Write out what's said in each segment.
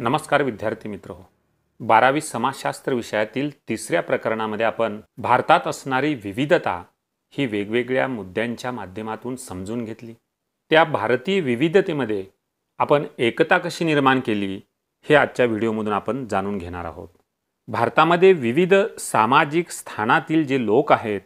नमस्कार विद्यार्थी मित्र हो. 12वी समाजशास्त्र विषयातील तिसऱ्या प्रकरणामध्ये आपण भारतात असणारी विविधता ही वेगवेगळ्या मुद्द्यांच्या माध्यमातून समजून घेतली. त्या भारतीय विविधतेमध्ये आपण एकता कशी निर्माण केली हे आजच्या व्हिडिओमधून आपण जाणून घेणार आहोत. भारतामध्ये विविध सामाजिक स्थानातील जे लोक आहेत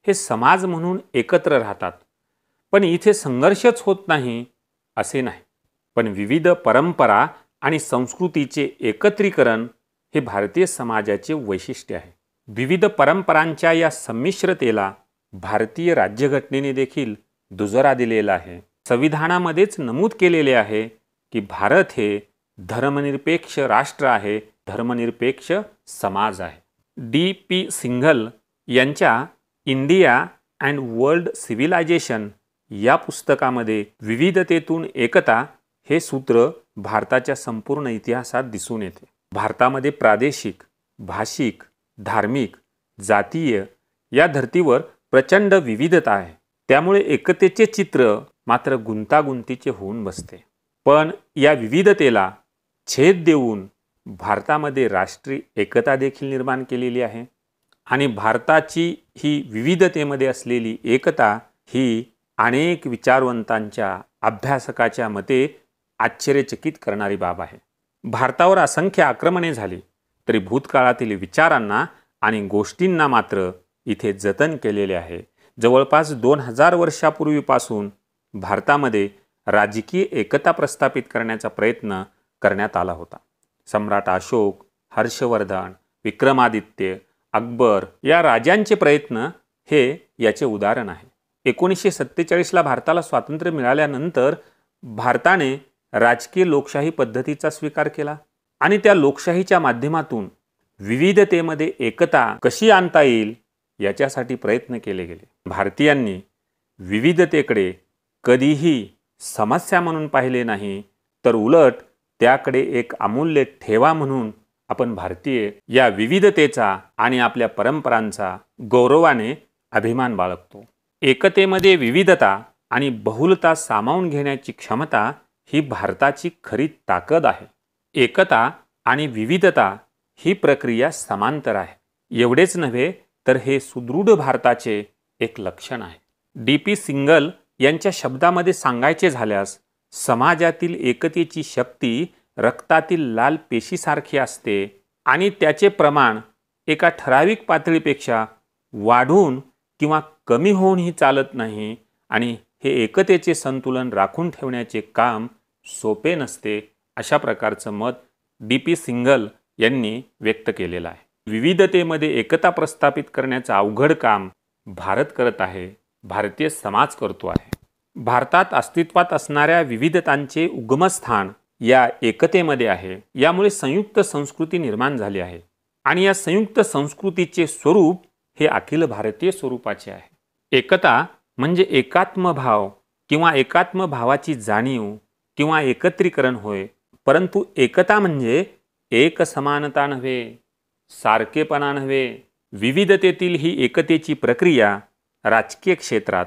हे समाज म्हणून एकत्र राहतात, पण इथे संघर्षच होत नाही असे नाही, पण विविध परंपरा आणि संस्कृतीचे एकत्रीकरण हे भारतीय समाजाचे वैशिष्ट्य आहे. विविध परंपरांच्या या संमिश्रतेला भारतीय राज्यघटनेने देखील दुजोरा दिलेला आहे. संविधानामध्येच नमूद केलेले आहे की भारत हे धर्मनिरपेक्ष राष्ट्र आहे, धर्मनिरपेक्ष समाज आहे. डी.पी. सिंघल यांच्या इंडिया अँड वर्ल्ड सिव्हिलायझेशन या पुस्तकामध्ये विविधतेतून एकता हे सूत्र भारताच्या संपूर्ण इतिहासात दिसून येते. भारतामध्ये प्रादेशिक, भाषिक, धार्मिक, जातीय या धर्तीवर प्रचंड विविधता आहे. त्यामुळे एकतेचे चित्र मात्र गुंतागुंतीचे होऊन बसते. पण या विविधतेला छेद देऊन भारतामध्ये राष्ट्रीय एकता देखील निर्माण केलेली आहे आणि भारताची ही विविधतेमध्ये असलेली एकता ही अनेक विचारवंतांच्या अभ्यासकाच्या मते आश्चर्यचकित करणारी बाब आहे. भारतावर असंख्य आक्रमणे झाली तरी भूतकाळातील विचारांना आणि गोष्टींना मात्र इथे जतन केलेले आहे. जवळपास 2000 वर्षापूर्वीपासून भारतामध्ये राजकीय एकता प्रस्थापित करण्याचा प्रयत्न करण्यात आला होता. सम्राट अशोक, हर्षवर्धन, विक्रमादित्य, अकबर या राजांचे प्रयत्न हे याचे उदाहरण आहे. 1947ला भारताला स्वातंत्र्य मिळाल्यानंतर भारताने राजकीय लोकशाही पद्धतीचा स्वीकार केला आणि त्या लोकशाहीच्या माध्यमातून विविधतेमध्ये एकता कशी आणता येईल याच्यासाठी प्रयत्न केले गेले. भारतीयांनी विविधतेकडे कधीही समस्या म्हणून पाहिले नाही, तर उलट त्याकडे एक अमूल्य ठेवा म्हणून आपण भारतीय या विविधतेचा आणि आपल्या परंपरांचा गौरवाने अभिमान बाळगतो. एकतेमध्ये विविधता आणि बहुलता सामावून घेण्याची क्षमता ही भारताची खरी ताकद आहे. एकता आणि विविधता ही प्रक्रिया समांतर आहे. एवढेच नव्हे तर हे सुदृढ भारताचे एक लक्षण आहे. डी.पी. सिंघल यांच्या शब्दामध्ये सांगायचे झाल्यास समाजातील एकतेची शक्ती रक्तातील लाल पेशीसारखी असते आणि त्याचे प्रमाण एका ठराविक पातळीपेक्षा वाढून किंवा कमी होऊनही चालत नाही आणि हे एकतेचे संतुलन राखून ठेवण्याचे काम सोपे नसते, अशा प्रकारचं मत डी.पी. सिंघल यांनी व्यक्त केलेलं आहे. विविधतेमध्ये एकता प्रस्थापित करण्याचं अवघड काम भारत करत आहे, भारतीय समाज करतो आहे. भारतात अस्तित्वात असणाऱ्या विविधतांचे उगमस्थान या एकतेमध्ये आहे. यामुळे संयुक्त संस्कृती निर्माण झाली आहे आणि या संयुक्त संस्कृतीचे स्वरूप हे अखिल भारतीय स्वरूपाचे आहे. एकता म्हणजे एकात्मभाव किंवा एकात्मभावाची जाणीव किंवा एकत्रीकरण होय, परंतु एकता म्हणजे एक समानता नव्हे, सारखेपणा नव्हे. विविधतेतील ही एकतेची प्रक्रिया राजकीय क्षेत्रात,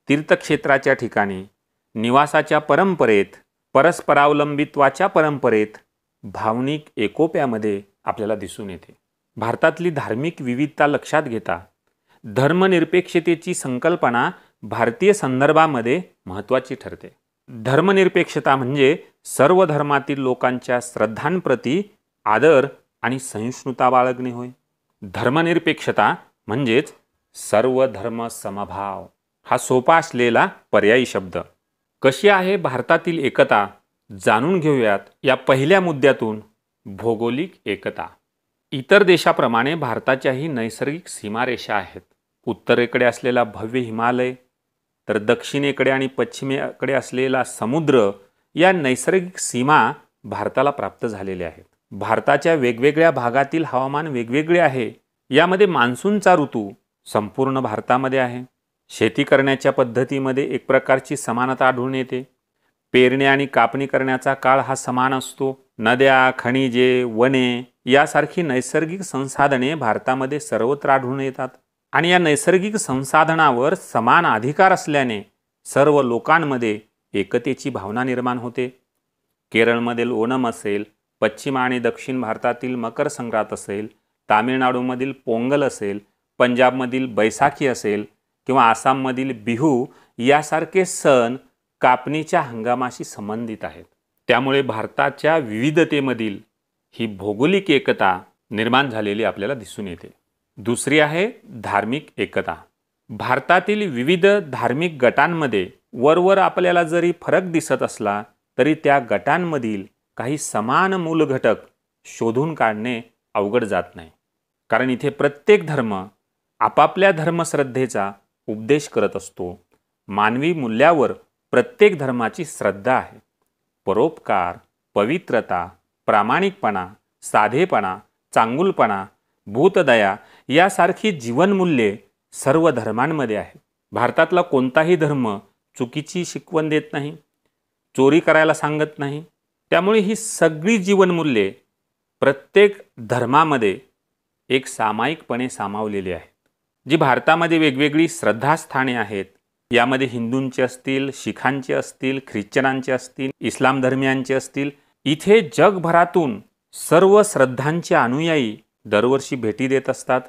तीर्थक्षेत्राच्या ठिकाणी, निवासाच्या परंपरेत, परस्परावलंबित्वाच्या परंपरेत, भावनिक एकोप्यामध्ये आपल्याला दिसून येते. भारतातली धार्मिक विविधता लक्षात घेता धर्मनिरपेक्षतेची संकल्पना भारतीय संदर्भामध्ये महत्त्वाची ठरते. धर्मनिरपेक्षता म्हणजे सर्व धर्मातील लोकांच्या श्रद्धांप्रती आदर आणि सहिष्णुता बाळगणे होय. धर्मनिरपेक्षता म्हणजेच सर्व धर्म समभाव हा सोपा असलेला पर्यायी शब्द. कशी आहे भारतातील एकता जाणून घेऊयात या पहिल्या मुद्द्यातून. भौगोलिक एकता. इतर देशाप्रमाणे भारताच्याही नैसर्गिक सीमारेषा आहेत. उत्तरेकडे असलेला भव्य हिमालय, तर दक्षिणेकडे आणि पश्चिमेकडे असलेला समुद्र या नैसर्गिक सीमा भारताला प्राप्त झालेल्या आहेत. भारताच्या वेगवेगळ्या भागातील हवामान वेगवेगळे आहे. यामध्ये मान्सूनचा ऋतू संपूर्ण भारतामध्ये आहे. शेती करण्याच्या पद्धतीमध्ये एक प्रकारची समानता आढळून येते. पेरणी आणि कापणी करण्याचा काळ हा समान असतो. नद्या, खनिजे, वने यासारखी नैसर्गिक संसाधने भारतामध्ये सर्वत्र आढळून येतात आणि या नैसर्गिक संसाधनावर समान अधिकार असल्याने सर्व लोकांमध्ये एकतेची भावना निर्माण होते. केरळमधील ओणम असेल, पश्चिम आणि दक्षिण भारतातील मकर संक्रांत असेल, तामिळनाडूमधील पोंगल असेल, पंजाबमधील बैसाखी असेल किंवा आसाममधील बिहू यासारखे सण कापणीच्या हंगामाशी संबंधित आहेत. त्यामुळे भारताच्या विविधतेमधील ही भौगोलिक एकता निर्माण झालेली आपल्याला दिसून येते. दुसरी आहे धार्मिक एकता. भारतातील विविध धार्मिक गटांमध्ये वरवर आपल्याला जरी फरक दिसत असला तरी त्या गटांमधील काही समान मूल घटक शोधून काढणे अवघड जात नाही. कारण इथे प्रत्येक धर्म आपापल्या धर्मश्रद्धेचा उपदेश करत असतो. मानवी मूल्यावर प्रत्येक धर्माची श्रद्धा आहे. परोपकार, पवित्रता, प्रामाणिकपणा, साधेपणा, चांगुलपणा, भूतदया यासारखी जीवनमूल्ये सर्व धर्मांमध्ये आहेत. भारतातला कोणताही धर्म चुकीची शिकवण देत नाही, चोरी करायला सांगत नाही. त्यामुळे ही सगळी जीवनमूल्ये प्रत्येक धर्मामध्ये एक सामायिकपणे सामावलेली आहेत. जी भारतामध्ये वेगवेगळी श्रद्धास्थाने आहेत, यामध्ये हिंदूंचे असतील, शिखांचे असतील, ख्रिश्चनांचे असतील, इस्लाम धर्मियांचे असतील, इथे जगभरातून सर्व श्रद्धांचे अनुयायी दरवर्षी भेटी देत असतात.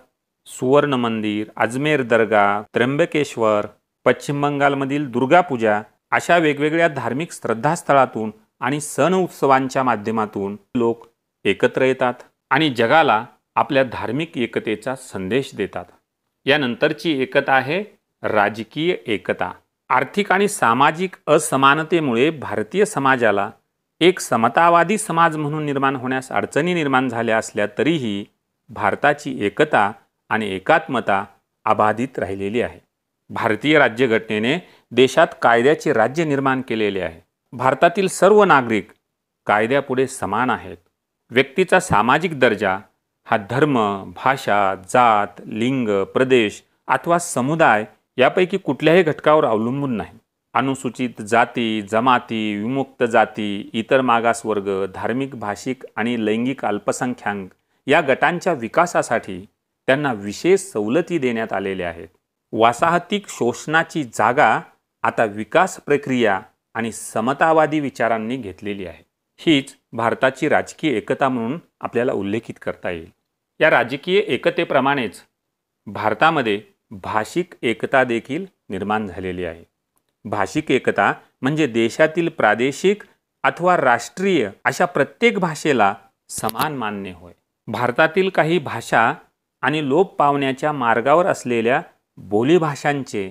सुवर्ण मंदिर, अजमेर दर्गा, त्र्यंबकेश्वर, पश्चिम बंगालमधील दुर्गा पूजा अशा वेगवेगळ्या धार्मिक श्रद्धास्थळातून आणि सण उत्सवांच्या माध्यमातून लोक एकत्र येतात आणि जगाला आपल्या धार्मिक एकतेचा संदेश देतात. यानंतरची एकता आहे राजकीय एकता. आर्थिक आणि सामाजिक असमानतेमुळे भारतीय समाजाला एक समतावादी समाज म्हणून निर्माण होण्यास अडचणी निर्माण झाल्या असल्या तरीही भारताची एकता आणि एकात्मता अबाधित राहिलेली आहे. भारतीय राज्यघटनेने देशात कायद्याचे राज्य निर्माण केलेले आहे. भारतातील सर्व नागरिक कायद्यापुढे समान आहेत. व्यक्तीचा सामाजिक दर्जा हा धर्म, भाषा, जात, लिंग, प्रदेश अथवा समुदाय यापैकी कुठल्याही घटकावर अवलंबून नाही. अनुसूचित जाती, जमाती, विमुक्त जाती, इतर मागासवर्ग, धार्मिक, भाषिक आणि लैंगिक अल्पसंख्याक या गटांच्या विकासासाठी त्यांना विशेष सवलती देण्यात आलेल्या आहेत. वासाहतिक शोषणाची जागा आता विकास प्रक्रिया आणि समतावादी विचारांनी घेतलेली आहे. हीच भारताची राजकीय एकता म्हणून आपल्याला उल्लेखित करता येईल. या राजकीय एकतेप्रमाणेच भारतामध्ये भाषिक एकता देखील निर्माण झालेली आहे. भाषिक एकता म्हणजे देशातील प्रादेशिक अथवा राष्ट्रीय अशा प्रत्येक भाषेला समान मान्य होय. भारतातील काही भाषा आणि लोप पावण्याच्या मार्गावर असलेल्या बोलीभाषांचे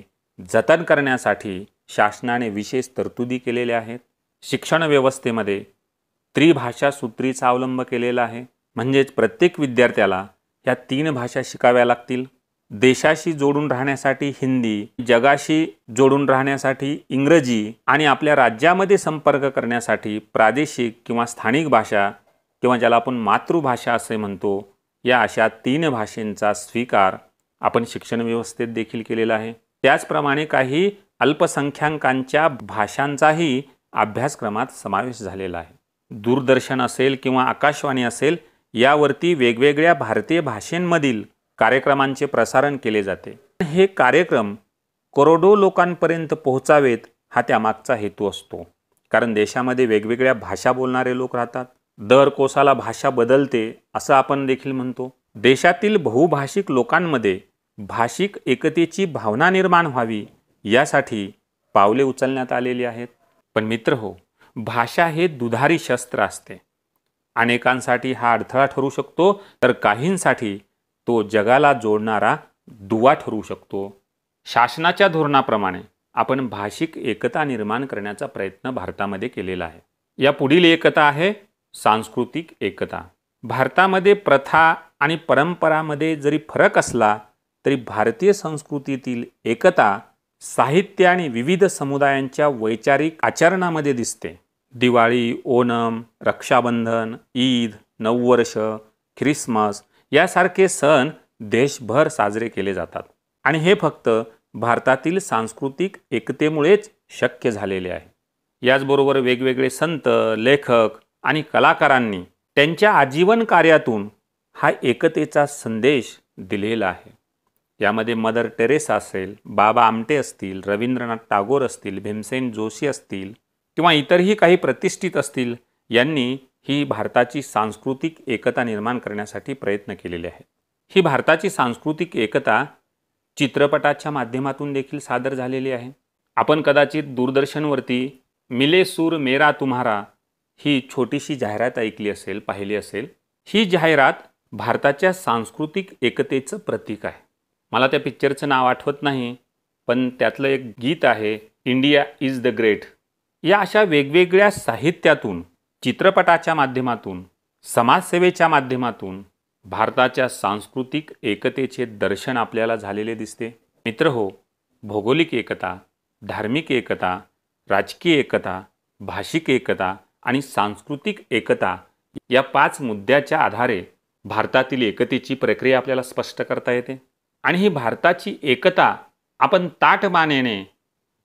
जतन करण्यासाठी शासनाने विशेष तरतुदी केलेल्या आहेत. शिक्षण व्यवस्थेमध्ये त्रिभाषा सूत्रीचा अवलंब केलेला आहे. म्हणजेच प्रत्येक विद्यार्थ्याला ह्या 3 भाषा शिकाव्या लागतील. देशाशी जोडून राहण्यासाठी हिंदी, जगाशी जोडून राहण्यासाठी इंग्रजी आणि आपल्या राज्यामध्ये संपर्क करण्यासाठी प्रादेशिक किंवा स्थानिक भाषा किंवा ज्याला आपण मातृभाषा असे म्हणतो, या अशा 3 भाषांचा स्वीकार आपण शिक्षण व्यवस्थेत देखील केलेला आहे. त्याचप्रमाणे काही अल्पसंख्याकांच्या भाषांचाही अभ्यासक्रमात समावेश झालेला आहे. दूरदर्शन असेल किंवा आकाशवाणी असेल यावरती वेगवेगळ्या भारतीय भाषांमधील कार्यक्रमांचे प्रसारण केले जाते. हे कार्यक्रम करोडो लोकांपर्यंत पोहोचावेत हा त्यामागचा हेतू असतो. कारण देशामध्ये वेगवेगळ्या भाषा बोलणारे लोक राहतात. दर कोसाला भाषा बदलते असं आपण देखील म्हणतो. देशातील बहुभाषिक लोकांमध्ये भाषिक एकतेची भावना निर्माण व्हावी यासाठी पावले उचलण्यात आलेली आहेत. पण मित्रहो, भाषा हे दुधारी शस्त्र असते. अनेकांसाठी हा अडथळा ठरू शकतो, तर काहींसाठी तो जगाला जोडणारा दुवा ठरू शकतो. शासनाच्या धोरणाप्रमाणे आपण भाषिक एकता निर्माण करण्याचा प्रयत्न भारतामध्ये केलेला आहे. या पुढील एकता आहे सांस्कृतिक एकता. भारतामध्ये प्रथा आणि परंपरामध्ये जरी फरक असला तरी भारतीय संस्कृतीतील एकता साहित्य आणि विविध समुदायांच्या वैचारिक आचरणामध्ये दिसते. दिवाळी, ओणम, रक्षाबंधन, ईद, नववर्ष, ख्रिसमस यासारखे सण देशभर साजरे केले जातात आणि हे फक्त भारतातील सांस्कृतिक एकतेमुळेच शक्य झालेले आहे. याचबरोबर वेगवेगळे संत, लेखक आणि कलाकारांनी त्यांच्या आजीवन कार्यातून हा एकतेचा संदेश दिलेला आहे. यामध्ये मदर टेरेसा असेल, बाबा आमटे असतील, रवींद्रनाथ टागोर असतील, भीमसेन जोशी असतील किंवा इतरही काही प्रतिष्ठित असतील, यांनी ही भारताची सांस्कृतिक एकता निर्माण करण्यासाठी प्रयत्न केलेले आहेत. ही भारताची सांस्कृतिक एकता चित्रपटाच्या माध्यमातून देखील सादर झालेली आहे. आपण कदाचित दूरदर्शनवरती मिले सूर मेरा तुम्हारा ही छोटीशी जाहिरात ऐकली असेल, पाहिली असेल. ही जाहिरात भारताच्या सांस्कृतिक एकतेचं प्रतीक आहे. मला त्या पिक्चरचं नाव आठवत नाही, पण त्यातलं एक गीत आहे, इंडिया इज द ग्रेट. या अशा वेगवेगळ्या साहित्यातून, चित्रपटाच्या माध्यमातून, समाजसेवेच्या माध्यमातून भारताच्या सांस्कृतिक एकतेचे दर्शन आपल्याला झालेले दिसते. मित्रहो, भौगोलिक एकता, धार्मिक एकता, राजकीय एकता, भाषिक एकता आणि सांस्कृतिक एकता या 5 मुद्द्याच्या आधारे भारतातील एकतेची प्रक्रिया आपल्याला स्पष्ट करता येते. आणि ही भारताची एकता आपण ताठमानेने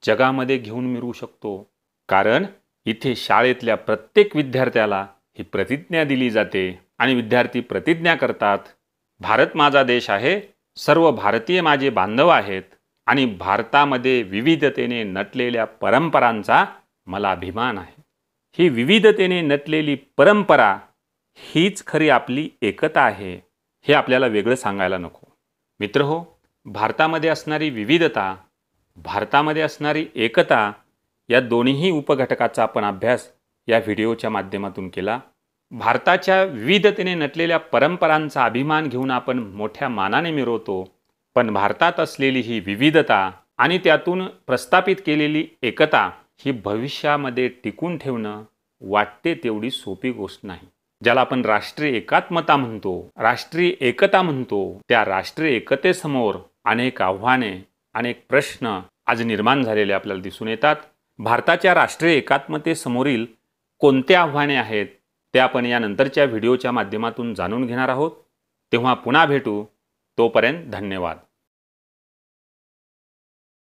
जगामध्ये घेऊन मिरवू शकतो. कारण इथे शाळेतल्या प्रत्येक विद्यार्थ्याला ही प्रतिज्ञा दिली जाते आणि विद्यार्थी प्रतिज्ञा करतात, भारत माझा देश आहे, सर्व भारतीय माझे बांधव आहेत आणि भारतामध्ये विविधतेने नटलेल्या परंपरांचा मला अभिमान आहे. ही विविधतेने नटलेली परंपरा हीच खरी आपली एकता आहे, हे आपल्याला वेगळं सांगायला नको. मित्रहो, भारतामध्ये असणारी विविधता, भारतामध्ये असणारी एकता या दोन्ही उपघटकाचा आपण अभ्यास या व्हिडिओच्या माध्यमातून केला. भारताच्या विविधतेने नटलेल्या परंपरांचा अभिमान घेऊन आपण मोठ्या मानाने मिरवतो, पण भारतात असलेली ही विविधता आणि त्यातून प्रस्थापित केलेली एकता ही भविष्यामध्ये टिकून ठेवणं वाटते तेवढी सोपी गोष्ट नाही. ज्याला आपण राष्ट्रीय एकात्मता म्हणतो, राष्ट्रीय एकता म्हणतो, त्या राष्ट्रीय एकतेसमोर अनेक आव्हाने, अनेक प्रश्न आज निर्माण झालेले आपल्याला दिसून येतात. भारताच्या राष्ट्रीय एकात्मतेसमोरील कोणते आव्हाने आहेत ते आपण या नंतरच्या व्हिडिओच्या माध्यमातून जाणून घेणार आहोत. तेव्हा पुन्हा भेटू. तोपर्यंत धन्यवाद.